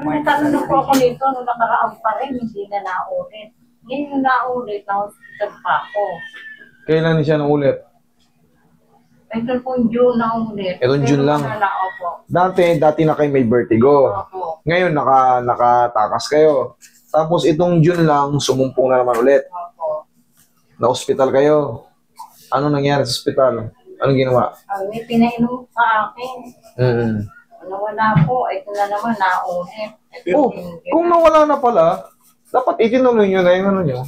Nagtanong po ako nito, nung nakaraang pa rin, hindi na naulit. Ngayon yung naulit, na-hospital pa ako. Kailan siya nang ulit? Ito po yung June na ulit. Itong June lang. Opo. Dati na kayo may vertigo. Opo. Ngayon, nakatakas kayo. Tapos itong June lang, sumumpong na naman ulit. Opo. Na-hospital kayo. Ano nangyari sa hospital? Anong ginawa? May pinainom sa akin. Wala po. Ito na naman, naulit. Kung nawala na pala, dapat itinuloy nyo na yung ano nyo.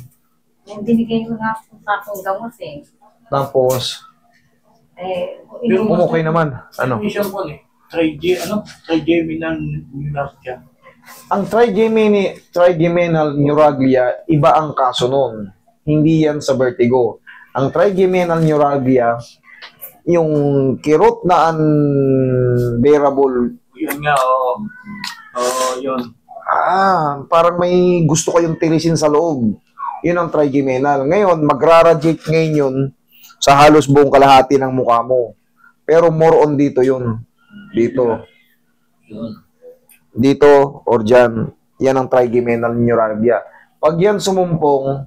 Yung binigay ko nga po sa akong gamot eh. Tapos, okay naman. Ano? Isang po trigeminal neuralgia. Ang trigeminal neuralgia, iba ang kaso nun. Hindi yan sa vertigo. Ang trigeminal neuralgia, yung kirot na unbearable. Yun nga, oo. Oo, yun. Parang may gusto kayong tirisin sa loob. Yun ang trigeminal. Ngayon, magra-radiate ngayon yun sa halos buong kalahati ng mukha mo. Pero more on dito yun. Dito. Dito or dyan. Yan ang trigeminal neuralgia. Pag yan sumumpong,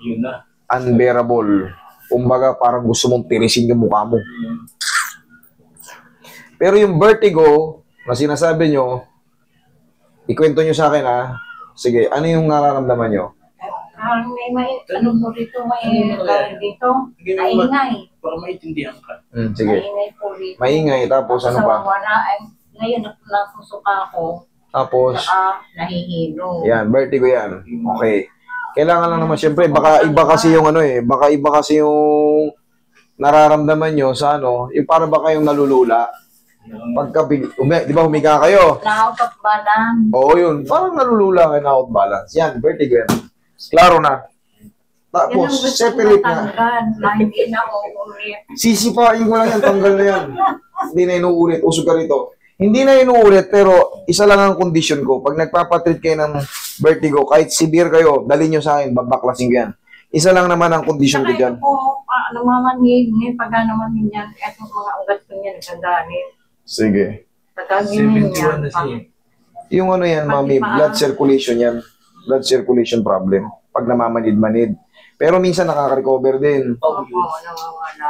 yun na. Unbearable. Kumbaga, parang gusto mong tirisin yung mukha mo. Pero yung vertigo, na sinasabi nyo, ikwento nyo sa akin Sige, ano yung nararamdaman nyo? Ano po dito, may dito, maingay. Para maintindihan ka. Sige. Maingay po dito. Maingay, tapos ano pa? Ngayon, nasusuka ako. Tapos, nahihilo. yan, vertigo yan. Okay. Kailangan lang naman, syempre, baka iba kasi yung baka iba kasi yung nararamdaman nyo sa yung para ba kayong nalulula. Pagka, di ba humiga kayo? Na-out of balance. Oo, yun. Parang nalulula kayo, na-out balance. Yan, vertigo yan. Klaro na. Tapos, separate na. Hindi na uulit. Sisipain ko lang yan, tanggal na yan. Hindi na inuulit. Usog ka rito. Hindi na inuulit, pero isa lang ang condition ko. Pag nagpapatreat kayo ng vertigo, kahit severe kayo, dali nyo sa akin, babaklasin ko yan. Isa lang naman ang condition ko dyan. Saka po, namamanhid, pag namanhid yan, etong mga ugat ko niya, nagkaganit. Sige. Pagkaginin niya. Yung yan, mami, blood circulation yan. Blood circulation problem. Pag namamanid-manid. Pero minsan nakaka-recover din. Opo, nawawala.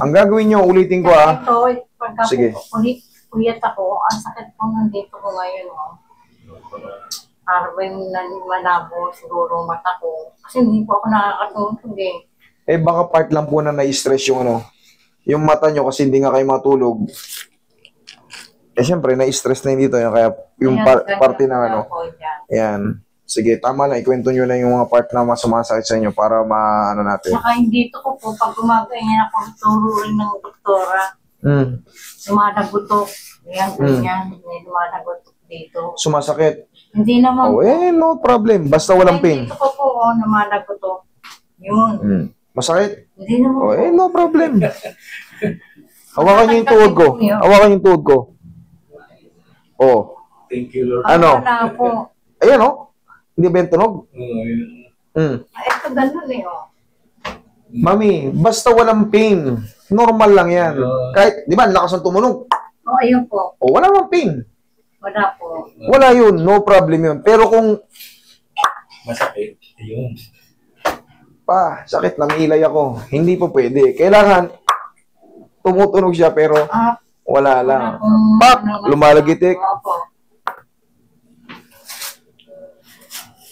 Ang gagawin nyo, ulitin ko Ito, pagka Sige. Uyat ako, ang sakit po nandito ko ngayon. Para ba yung malabo siguro mata ko. Kasi hindi po ako nakakatulog baka part lang po na na-stress yung yung mata nyo kasi hindi nga kayo matulog. Siyempre, na-stress na yun dito. Kaya yung parte ng Yan. Sige, tama lang. Ikwento nyo lang yung mga part na masumasakit sa inyo para maano natin. Saka hindi ko po, pag gumagayan ako, turo rin ng doktora. Lumalagotok. Yan, ganyan. May lumalagotok dito. Sumasakit? Hindi naman no problem. Basta walang pain. Dito ko po, lumalagotok. Yun. Masakit? Hindi naman no problem. Hawakan nyo yung tuhod ko. Hawakan yung tuhod ko. Thank you, Lord. Ano? Wala po. Ayan, Hindi ba yung tunog? Ito ganun Mami, basta walang pain. Normal lang yan. Kahit, di ba, lakas ng tumunog. Ayun po. Wala namang pain. Wala po. Wala yun. No problem yun. Pero kung, Masakit. Ayun. sakit, namilay ako. Hindi po pwede. Kailangan, tumutunog siya pero wala lang. Lumalagitik. Opo.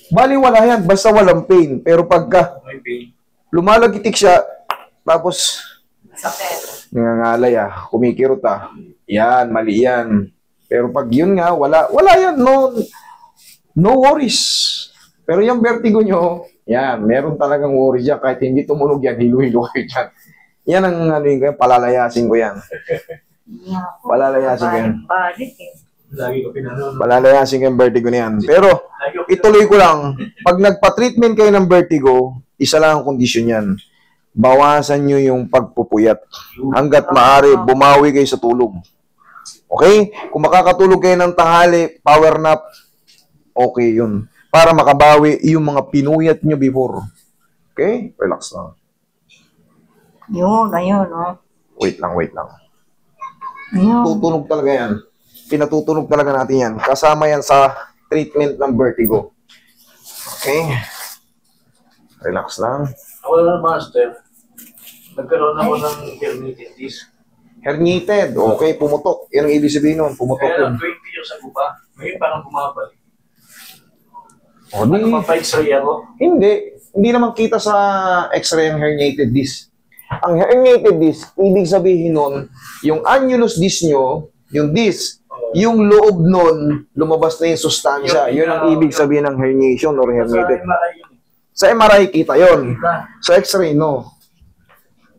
Bali wala yan, basta walang pain. Pero pagka May pain. lumalagitik siya, tapos Sakit. nangangalay kumikirot yan, mali yan. Pero pag yun nga, wala yan, no worries. Pero yung vertigo nyo, yan, meron talagang worries yan. Kahit hindi tumunog yan, hilo-hilo kayo dyan. Yan ang palalayasin ko yan. Palalayasin ko yan. Balik Lagi ko pinanood. Palalayasin ko yung vertigo na yan. Pero, ituloy ko lang, pag nagpa-treatment kayo ng vertigo, isa lang ang kondisyon yan. Bawasan nyo yung pagpupuyat. Hanggat maaari, bumawi kayo sa tulog. Okay? Kung makakatulog kayo ng tanghali, power nap, okay yun. Para makabawi yung mga pinuyat nyo before. Okay? Relax lang. Yun, ayun, Wait lang. Ayun. Tutunog talaga yan. pinatutunog talaga natin yan. Kasama yan sa treatment ng vertigo. Okay. Relax lang. Ako na master. Nagkaroon ako ng herniated disc. Herniated. Okay, pumutok. Yan ang ibig sabihin nun. Pumutok Kaya yun. 20 years ago pa. Ngayon parang bumabalik. O, di, Ano pa-x-ray ako? hindi. Hindi naman kita sa x-ray ang herniated disc. Ang herniated disc, ibig sabihin nun, yung annulus disc nyo, yung disc, yung loob nun, lumabas na yung sustansya. Yun ang ibig sabihin ng herniation or Sa herniated. MRI yun. Sa MRI, kita yon. Kita. Sa x-ray, no.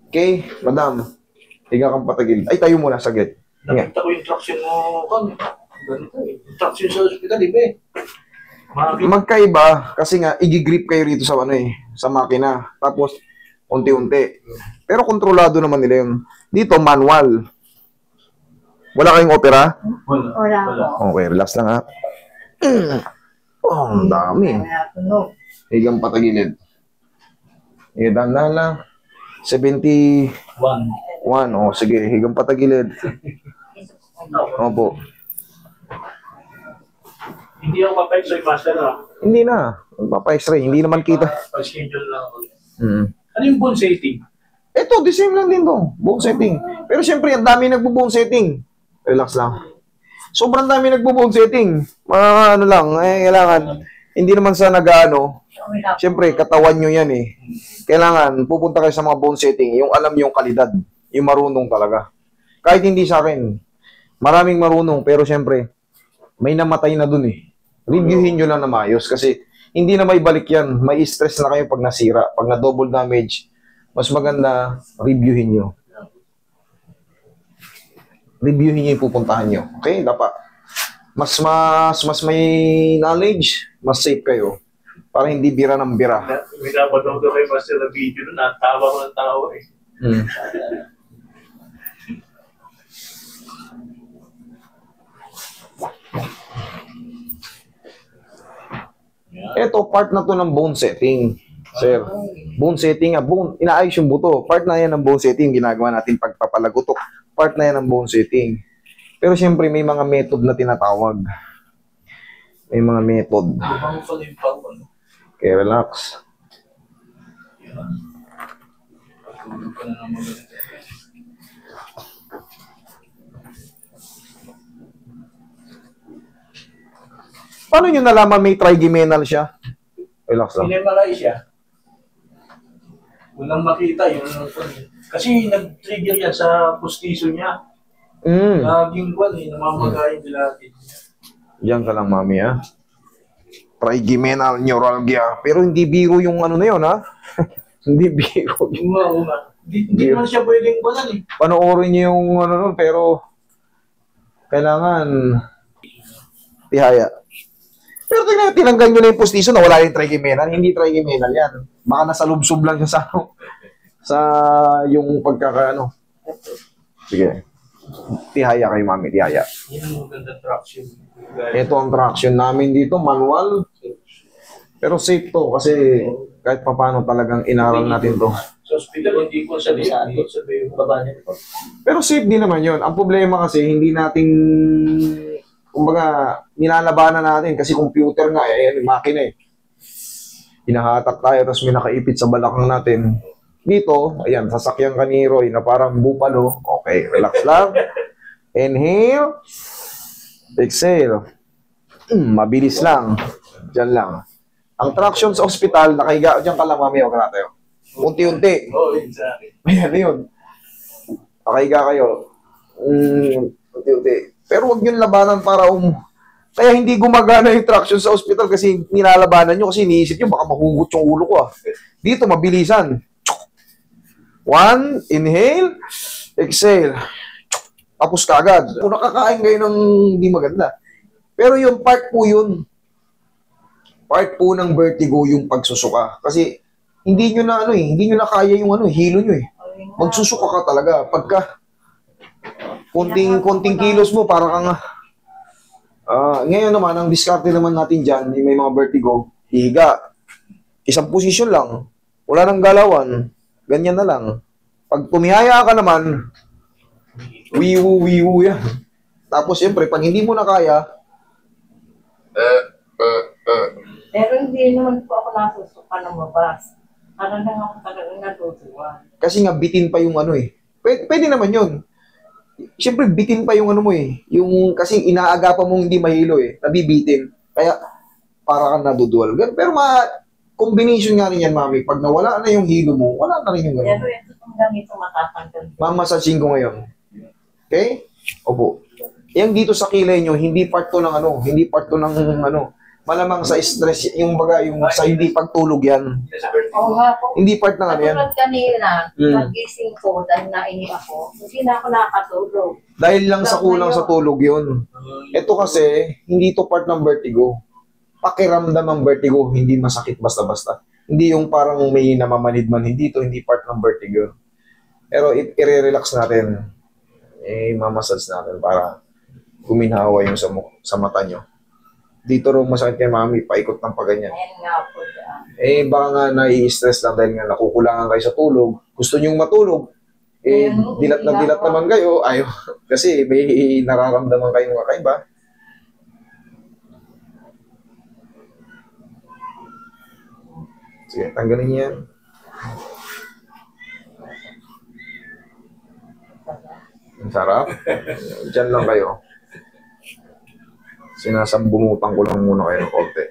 Okay, madam. Higa kang patagil. Ay, tayo muna, saglit. Nga. Nakita ko yung traction mo. Ganito eh. Yung traction sa hospital, iba eh. Magkaiba, kasi nga, i-grip kayo rito sa ano eh, sa makina. Tapos, unti-unti. Pero kontrolado naman nila yun. Dito, manual. Wala kayong opera? Wala po. Okay, relax lang ha. Oh, ang dami. Kaya tunog. Higang patagilid. Dahan-dahan lang. 71. Oh, sige. Higang patagilid. Opo. Hindi ako pa-x-ray master na. Hindi na. Papa-x-ray. Hindi naman kita. Pa-schedule lang ako. Hmm. Ano yung bone setting? Ito, the same lang din to. Bone setting. Pero syempre, ang dami nagbo-bone setting. Relax lang. Sobrang dami nagbo-bone setting. Mga ano lang, kailangan. Hindi naman sa nag-ano. Syempre, katawan nyo yan eh. Kailangan, pupunta kayo sa mga bone setting, yung alam yung kalidad. Yung marunong talaga. Kahit hindi sa akin. Maraming marunong, pero syempre, may namatay na dun eh. Reviewin nyo lang na maayos kasi hindi na may balik yan. May stress na kayo pag nasira. Pag na-double damage, mas maganda, reviewin nyo. Reviewin nyo yung pupuntahan nyo. Okay? Dapat. Mas may knowledge, mas safe kayo. Para hindi bira ng bira. May napanood ko kay master na video doon. Natawa ko ng tawa eh. Hmm. Ito, part na to ng bone setting. Sir, bone setting, inaayos yung buto. Part na yan ng bone setting, ginagawa natin pagpapalagutok. Part na yan ng bone setting. Pero siyempre, may mga method na tinatawag. May mga method. Ano pala yung pag-ano? Okay, relax. Pagtulog ka na ng maganda. Paano nyo nalaman may trigeminal siya? Relax lang. Inimalay siya. Walang makita yung kasi nag-trigger yan sa pustiso niya. Laging buwan eh, namamagayin nila natin. Diyan ka lang, mami, ha? Trigeminal neuralgia. Pero hindi biro yung ano na yun, ha? Hindi biro. Una. Hindi naman siya pwedeng buwanan eh. Panoorin niyo yung ano nun, pero kailangan tihaya. Pero tinanggal nyo na yung postiso na wala yung trigeminal. Hindi trigeminal yan. Baka nasa lubsob lang siya sa yung pagkakaano. Sige. Tihaya kayo, mami. Tihaya. Yan ang maganda traction. Ito ang traction namin dito. Manual. Pero safe to kasi kahit papaano talagang inaral natin to. Sa hospital, hindi ko sabihin. Hindi ko sabihin. Baba niya ito. Pero safe din naman yun. Ang problema kasi hindi nating kumbaga, nilalabanan natin kasi computer nga, makina eh. Hinahatak tayo, tapos may nakaipit sa balakang natin. Dito, ayan, sasakyan ka ni Roy na parang bupalo. Okay, relax lang. Inhale. Exhale. Mabilis lang. Diyan lang. Ang traction sa ospital, nakahiga. Diyan ka lang, mami. Huwag na tayo. Unti-unti. Oo, yun sa akin. Ayan, yun. Nakahiga kayo. Unti-unti. Pero huwag yung labanan para Kaya hindi gumagana yung traction sa ospital kasi nilalabanan nyo kasi iniisip nyo baka mahugot yung ulo ko ah. Dito, mabilisan. 1, inhale, exhale. Tapos kagad. Kung nakakain kayo ng hindi maganda. Pero yung part po yun. Part po ng vertigo yung pagsusuka. Kasi hindi nyo na hindi nyo na kaya yung hilo nyo eh. Magsusuka ka talaga. Pagka konting kilos mo, parang kang ngayon naman, ang diskarte naman natin dyan, yung may mga vertigo, higa. Isang posisyon lang. Wala nang galawan. Ganyan na lang. Pag tumihaya ka naman, wiwu yan. Tapos, siyempre, pag hindi mo na kaya, Pero hindi naman po ako nasusuka ng mabas. Parang lang ako talaga natutuwa. kasi nga, bitin pa yung ano eh. Pwede naman yun. Siyempre, bitin pa yung ano mo eh. Yung, kasi inaagapan mong hindi mahilo eh. Nabibitin. Kaya, para kang nadudual. Pero combination nga rin yan, mami. Pag nawala na yung hilo mo, wala na rin yung Pero gano'n. ito itong ganito matatanggal. Mamasasin ko ngayon. Okay? Opo. Yung dito sa kilay nyo, hindi part to ng ano, hindi part to ng ano, malamang sa stress, yung baga, yung sa hindi pagtulog yan. Oo nga po. Hindi part ng ano yan. Katulad kanina, Mm. pagising ko dahil naihi ako, hindi na ako nakatulog. Dahil lang sa kulang sa tulog yun. Ito kasi, hindi to part ng vertigo. Pakiramdam ng vertigo, hindi masakit basta-basta. Hindi yung parang may namamanid-manid dito, hindi part ng vertigo. Pero i-relax natin. Mamassage natin para guminhawa yung sa mata nyo. Dito rin masakit kay mami, paikot ng paganyan. Ayan nga po dyan. Baka nga nai-stress lang dahil nga nakukulangan kayo sa tulog. Gusto nyong matulog. Dilat na dilat naman kayo. Ayaw. Kasi may nararamdaman kayong kakaiba. Sige, tanggalin niyo yan. Ang sarap. Diyan lang kayo. Sinasambungutan ko lang muna kayo ng konti.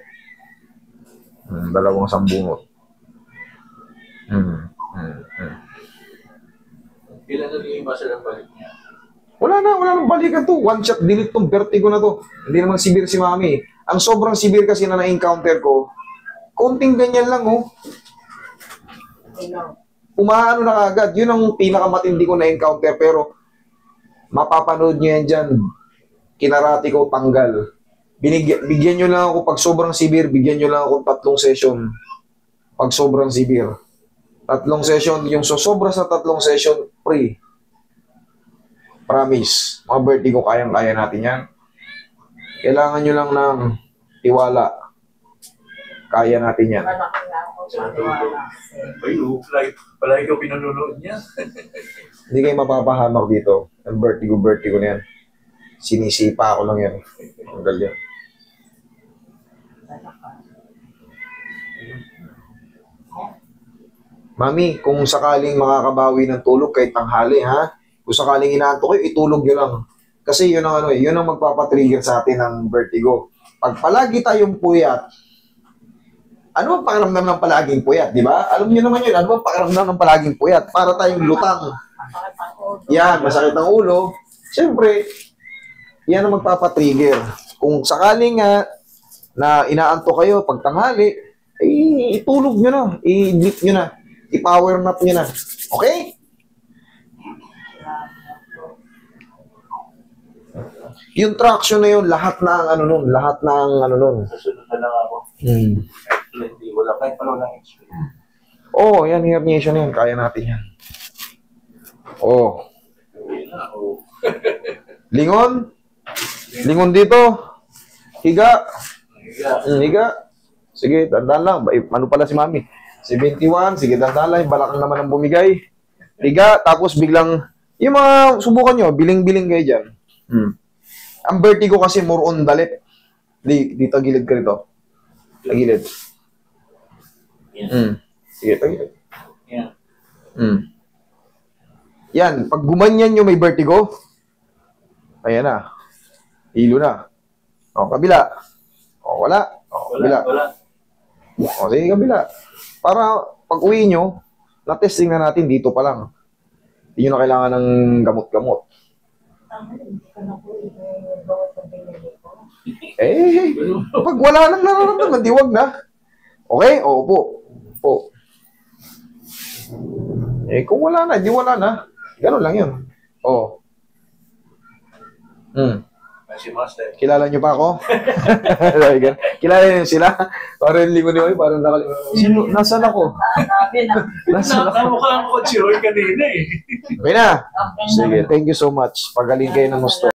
Dalawang sambungot. Ilan na yung masa ng balik niya? Wala nang balikan to. One shot, delete tong vertigo na to. Hindi naman severe si mami. Ang sobrang severe kasi na na-encounter ko, konting ganyan lang, oh. Umaano na agad. Yun ang pinakamatindi ko na-encounter. Pero, mapapanood nyo yan dyan. Kinarati ko, tanggal. Bigyan nyo lang ako pag sobrang severe, bigyan nyo lang ako 3 session. Pag sobrang severe. 3 session, yung sobra sa 3 session, free. Promise. Mga vertigo, kayang-kaya natin yan. Kailangan nyo lang ng tiwala. Kaya natin yan. Malaki na ako sa tiwala. Ay, palagi ko pinanonood niya. Hindi kayo mapapahamak dito. Ang vertigo na yan. Sinisipa ko lang yan. Ang galing. Mami, kung sakaling makakabawi ng tulog kahit tanghali, ha? Kung sakaling inaantok kayo, itulog nyo lang. Kasi yun ang yun ang magpapatrigger sa atin ng vertigo. Pag palagi tayong puyat, ano ang pakiramdam ng palaging puyat, di ba? Alam niyo naman yun, ano ang pakiramdam ng palaging puyat? Para tayong lutang. Masakit ang ulo. Yan, masakit ang ulo. Siyempre, yan ang magpapatrigger. Kung sakaling nga na inaantok kayo pag tanghali, itulog nyo na, i-dip nyo na, i-power nap nyo na. Okay? Yung traction na yun, lahat na ang ano nun. Susunod na lang ako. Hindi, wala kahit pala walang experience. Yan, herniation na yan. Kaya natin yan. Lingon. Lingon dito. Higa. Higa. Sige, dandan lang. Ano pala si mami? 71. Sige, dandan lang. Balakang naman ang bumigay. Higa. Tapos biglang, yung mga subukan nyo, biling-biling kayo dyan. Ang vertigo kasi more on the left. Dito, gilid ka rito. Tagilid. Sige, tagilid. Yan. Pag gumanyan nyo may vertigo, ayan na. Hilo na. Kabila. Wala. Kabila. Sige, kabila. Para pag uwi nyo, na-testing na natin dito pa lang. Hindi nyo na kailangan ng gamot-gamot. Pag wala nang nararamdaman, di wag na. Okay? Opo. Kung wala na, di wala na. Ganun lang yun. Si Master. Kilala nyo pa ako? Kilala nyo sila? Parang lingon nyo, parang nakalimutan. Sino? Nasaan ako? Nasaan ako? Namukha ko si Roy kanina eh. Okay na. Sige, thank you so much. Pagaling kayo ng gusto.